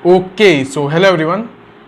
Okay so hello everyone.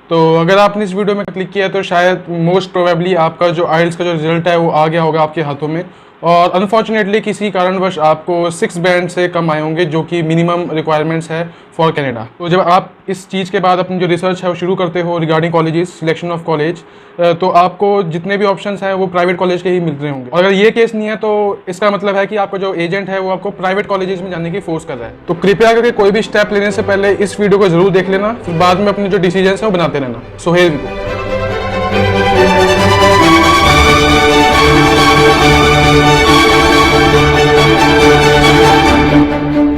तो अगर आपने इस वीडियो में क्लिक किया तो शायद मोस्ट प्रोबेबली आपका जो आइल्स का जो रिजल्ट है वो आ गया होगा आपके हाथों में, और अनफॉर्चुनेटली किसी कारणवश आपको 6 बैंड से कम आए होंगे जो कि मिनिमम रिक्वायरमेंट्स है फॉर कनाडा। तो जब आप इस चीज़ के बाद अपनी जो रिसर्च है वो शुरू करते हो regarding colleges selection of college, तो आपको जितने भी ऑप्शंस हैं वो प्राइवेट कॉलेज के ही मिल रहे होंगे। और अगर ये केस नहीं है तो इसका मतलब है कि आपका जो एजेंट है वो आपको प्राइवेट कॉलेजेस में जाने की फोर्स कर रहा है। तो कृपया करके कोई भी स्टेप लेने से पहले इस वीडियो को जरूर देख लेना, फिर बाद में अपने जो डिसीजन है वो बनाते रहना। So here we go.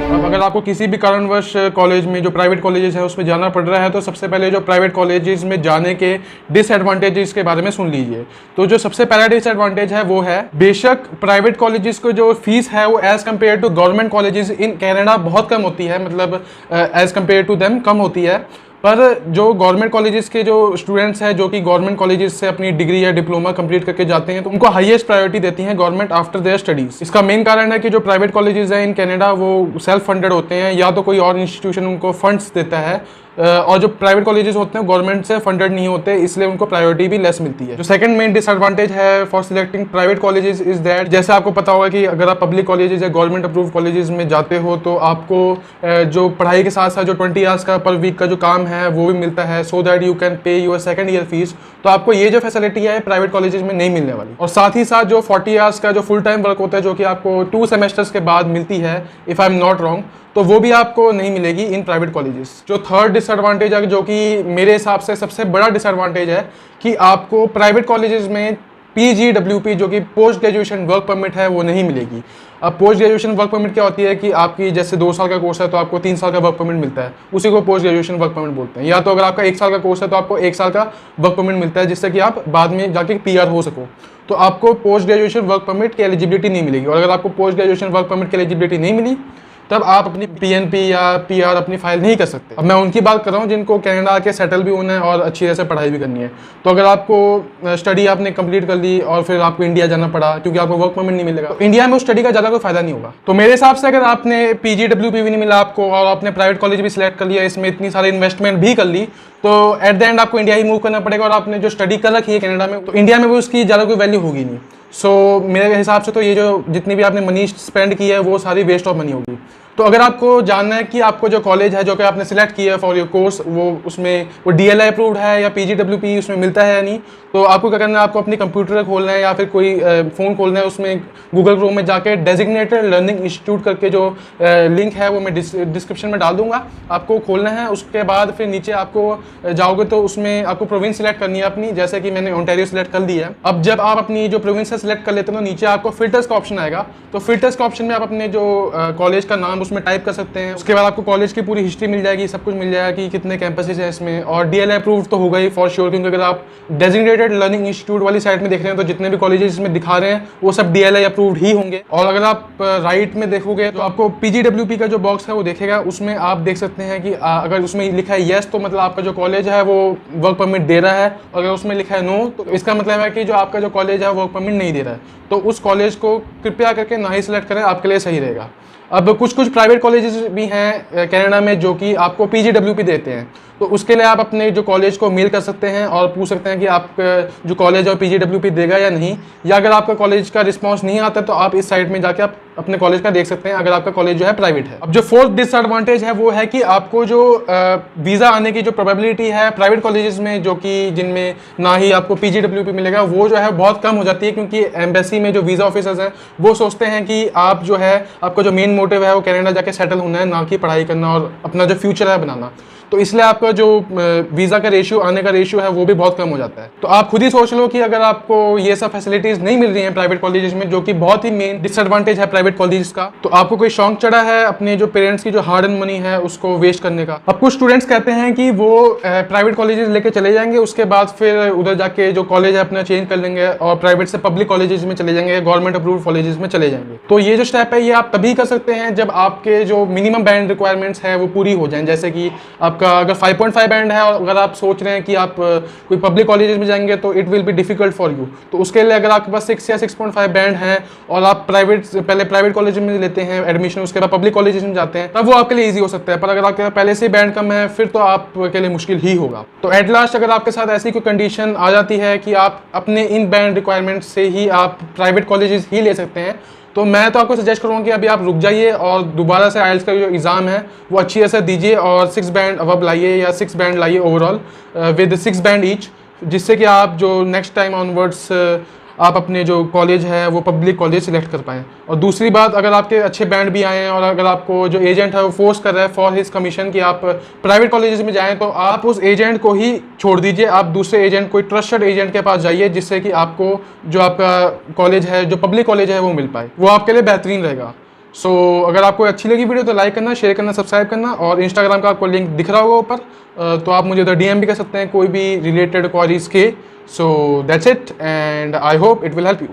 अब अगर आपको किसी भी कारणवश कॉलेज में जो प्राइवेट कॉलेजेस है उसमें जाना पड़ रहा है तो सबसे पहले जो प्राइवेट कॉलेजेस में जाने के डिसएडवांटेजेस के बारे में सुन लीजिए। तो जो सबसे पहला डिसएडवांटेज है वो है, बेशक प्राइवेट कॉलेजेस को जो फीस है वो as compare to government colleges in Canada बहुत कम होती है, मतलब एज कम्पेयर टू देम कम होती है। पर जो गवर्नमेंट कॉलेजेस के जो स्टूडेंट्स हैं जो कि गवर्नमेंट कॉलेजेस से अपनी डिग्री या डिप्लोमा कंप्लीट करके जाते हैं तो उनको हाईएस्ट प्रायोरिटी देती है गवर्नमेंट आफ्टर देयर स्टडीज। इसका मेन कारण है कि जो प्राइवेट कॉलेजेस हैं इन कनाडा वो सेल्फ फंडेड होते हैं, या तो कोई और इंस्टीट्यूशन उनको फंड्स देता है, और जो प्राइवेट कॉलेजेस होते हैं गवर्नमेंट से फंडेड नहीं होते, इसलिए उनको प्रायोरिटी भी लेस मिलती है। जो सेकंड मेन डिसएडवांटेज है for selecting private colleges is that, जैसे आपको पता होगा कि अगर आप पब्लिक कॉलेजेस या गवर्नमेंट अप्रूव कॉलेजेस में जाते हो तो आपको जो पढ़ाई के साथ साथ जो 20 आवर्स का पर वीक का जो काम है वो भी मिलता है, so that you can pay your second year fees. तो आपको ये जो फैसिलिटी है प्राइवेट कॉलेजेस में नहीं मिलने वाली। और साथ ही साथ जो 40 आवर्स का जो फुल टाइम वर्क होता है जो कि आपको 2 सेमेस्टर्स के बाद मिलती है if I am not wrong, तो वो भी आपको नहीं मिलेगी इन प्राइवेट कॉलेजेस। जो थर्ड डिसएडवांटेज है जो कि मेरे हिसाब से सबसे बड़ा डिसएडवांटेज है कि आपको प्राइवेट कॉलेजेस में PGWP जो कि पोस्ट ग्रेजुएशन वर्क परमिट है वो नहीं मिलेगी। अब पोस्ट ग्रेजुएशन वर्क परमिट क्या होती है कि आपकी जैसे 2 साल का कोर्स है तो आपको 3 साल का वर्क परमिट मिलता है, उसी को पोस्ट ग्रेजुएशन वर्क परमिट बोलते हैं। या तो अगर आपका 1 साल का कोर्स है तो आपको 1 साल का वर्क परमिट मिलता है जिससे कि आप बाद में जाके PR हो सको। तो आपको पोस्ट ग्रेजुएशन वर्क परमिट की एलिजिबिलिटी नहीं मिलेगी, और अगर आपको पोस्ट ग्रेजुएशन वर्क परमिट की एलिजिबिलिटी नहीं मिली तब आप अपनी PNP या PR अपनी फाइल नहीं कर सकते। अब मैं उनकी बात कर रहा हूँ जिनको कनाडा आके सेटल भी होना है और अच्छी तरह से पढ़ाई भी करनी है। तो अगर आपको स्टडी आपने कंप्लीट कर ली और फिर आपको इंडिया जाना पड़ा क्योंकि आपको वर्क परमिट नहीं मिलेगा, तो इंडिया में उस स्टडी का ज़्यादा कोई फायदा नहीं होगा। तो मेरे हिसाब से अगर आपने PGWP भी नहीं मिला आपको और आपने प्राइवेट कॉलेज भी सिलेक्ट कर लिया, इसमें इतनी सारी इन्वेस्टमेंट भी कर ली, तो एट द एंड आपको इंडिया ही मूव करना पड़ेगा। और आपने जो स्टडी कर रखी है कनाडा में तो इंडिया में भी उसकी ज़्यादा कोई वैल्यू होगी नहीं। सो मेरे हिसाब से तो ये जो जितनी भी आपने मनी स्पेंड की है वो सारी वेस्ट ऑफ मनी होगी। तो अगर आपको जानना है कि आपको जो कॉलेज है जो कि आपने सिलेक्ट किया है फॉर योर कोर्स वो उसमें वो DLI अप्रूव्ड है या PGWP उसमें मिलता है या नहीं, तो आपको क्या करना है, आपको अपनी कंप्यूटर खोलना है या फिर कोई फ़ोन खोलना है, उसमें गूगल क्रोम में जाके डेजिग्नेटेड लर्निंग इंस्टीट्यूट करके जो लिंक है वो मैं डिस्क्रिप्शन में डाल दूंगा, आपको खोलना है। उसके बाद फिर नीचे आपको जाओगे तो उसमें आपको प्रोविंस सिलेक्ट करनी है अपनी, जैसे कि मैंने ओंटारियो सिलेक्ट कर दी है। अब जब आप अपनी जो प्रोविंस है सिलेक्ट कर लेते हो तो नीचे आपको फिल्टर्स का ऑप्शन आएगा, तो फिल्टर्स का ऑप्शन में आप अपने जो कॉलेज का नाम उसमें टाइप कर सकते हैं। उसके बाद आपको कॉलेज की पूरी हिस्ट्री मिल जाएगी, सब कुछ मिल जाएगा कि कितने कैंपसेस हैं इसमें, और DLI अप्रूव तो होगा ही फॉर श्योर, क्योंकि अगर आप डेजिग्नेटेड लर्निंग इंस्टीट्यूट वाली साइट में देख रहे हैं तो जितने भी कॉलेजेस इसमें दिखा रहे हैं वो सब DLI अप्रूव्ड ही होंगे। और अगर आप राइट में देखोगे तो आपको PGWP का जो बॉक्स है वो देखेगा, उसमें आप देख सकते हैं कि अगर उसमें लिखा है येस तो मतलब आपका जो कॉलेज है वो वर्क परमिट दे रहा है, और अगर उसमें लिखा है नो तो इसका मतलब है कि जो आपका जो कॉलेज है वर्क परमिट नहीं दे रहा है। तो उस कॉलेज को कृपया करके ना ही सिलेक्ट करें, आपके लिए सही रहेगा। अब कुछ प्राइवेट कॉलेजेस भी हैं कनाडा में जो कि आपको PGWP देते हैं, तो उसके लिए आप अपने जो कॉलेज को मेल कर सकते हैं और पूछ सकते हैं कि आप जो कॉलेज है PGWP देगा या नहीं, या अगर आपका कॉलेज का रिस्पांस नहीं आता तो आप इस साइट में जाके आप अपने कॉलेज का देख सकते हैं अगर आपका कॉलेज जो है प्राइवेट है। अब जो फोर्थ डिसएडवांटेज है वो है कि आपको जो वीज़ा आने की जो प्रोबेबिलिटी है प्राइवेट कॉलेजेस में जो कि जिनमें ना ही आपको PGWP मिलेगा वो जो है बहुत कम हो जाती है, क्योंकि एम्बेसी में जो वीज़ा ऑफिसर्स हैं वो सोचते हैं कि आप जो है आपका जो मेन मोटिव है वो कनाडा जाके सेटल होना है, ना कि पढ़ाई करना और अपना जो फ्यूचर है बनाना। तो इसलिए आपका जो वीज़ा का रेशियो आने का रेशियो है वो भी बहुत कम हो जाता है। तो आप खुद ही सोच लो कि अगर आपको ये सब फैसिलिटीज़ नहीं मिल रही हैं प्राइवेट कॉलेजेस में, जो कि बहुत ही मेन डिसएडवांटेज है प्राइवेट कॉलेजेस का, तो आपको कोई शौक चढ़ा है अपने जो पेरेंट्स की जो हार्ड एंड मनी है उसको वेस्ट करने का। अब कुछ स्टूडेंट्स कहते हैं कि वो प्राइवेट कॉलेजेस लेके चले जाएंगे, उसके बाद फिर उधर जाके जो कॉलेज है अपना चेंज कर लेंगे और प्राइवेट से पब्लिक कॉलेजेस में चले जाएंगे, गवर्नमेंट अप्रूव्ड कॉलेजेस में चले जाएंगे। तो ये जो स्टेप है ये आप तभी कर सकते हैं जब आपके जो मिनिमम बैंड रिक्वायरमेंट्स है वो पूरी हो जाएं, जैसे कि आपका अगर 5.5 बैंड है और अगर आप सोच रहे हैं कि आप कोई पब्लिक कॉलेजेस में जाएंगे तो it will be difficult for you, तो उसके लिए अगर आपके पास 6 या 6.5 बैंड है और आप प्राइवेट प्राइवेट कॉलेज में लेते हैं एडमिशन, उसके बाद पब्लिक कॉलेज में जाते हैं, तब वो आपके लिए ईजी हो सकता है। पर अगर आपके पहले से बैंड कम है फिर तो आपके लिए मुश्किल ही होगा। तो एट लास्ट अगर आपके साथ ऐसी कोई कंडीशन आ जाती है कि आप अपने इन बैंड रिक्वायरमेंट से ही आप प्राइवेट कॉलेजेस ही ले सकते हैं, तो मैं तो आपको सजेस्ट करूँगा कि अभी आप रुक जाइए और दोबारा से आइल्स का जो एग्ज़ाम है वो अच्छी तरह से दीजिए और 6 बैंड अबव लाइए या 6 बैंड लाइए ओवरऑल विद 6 बैंड ईच, जिससे कि आप जो नेक्स्ट टाइम ऑनवर्ड्स आप अपने जो कॉलेज है वो पब्लिक कॉलेज सिलेक्ट कर पाएँ। और दूसरी बात, अगर आपके अच्छे बैंड भी आए हैं और अगर आपको जो एजेंट है वो फोर्स कर रहा है फॉर हिज कमीशन कि आप प्राइवेट कॉलेजेस में जाएं, तो आप उस एजेंट को ही छोड़ दीजिए, आप दूसरे एजेंट, कोई ट्रस्टेड एजेंट के पास जाइए, जिससे कि आपको जो आपका कॉलेज है, जो पब्लिक कॉलेज है वो मिल पाए, वो आपके लिए बेहतरीन रहेगा। सो अगर आपको अच्छी लगी वीडियो तो लाइक करना, शेयर करना, सब्सक्राइब करना, और इंस्टाग्राम का आपको लिंक दिख रहा होगा ऊपर, तो आप मुझे उधर DM भी कर सकते हैं कोई भी रिलेटेड क्वारीज के। So that's it and I hope it will help you.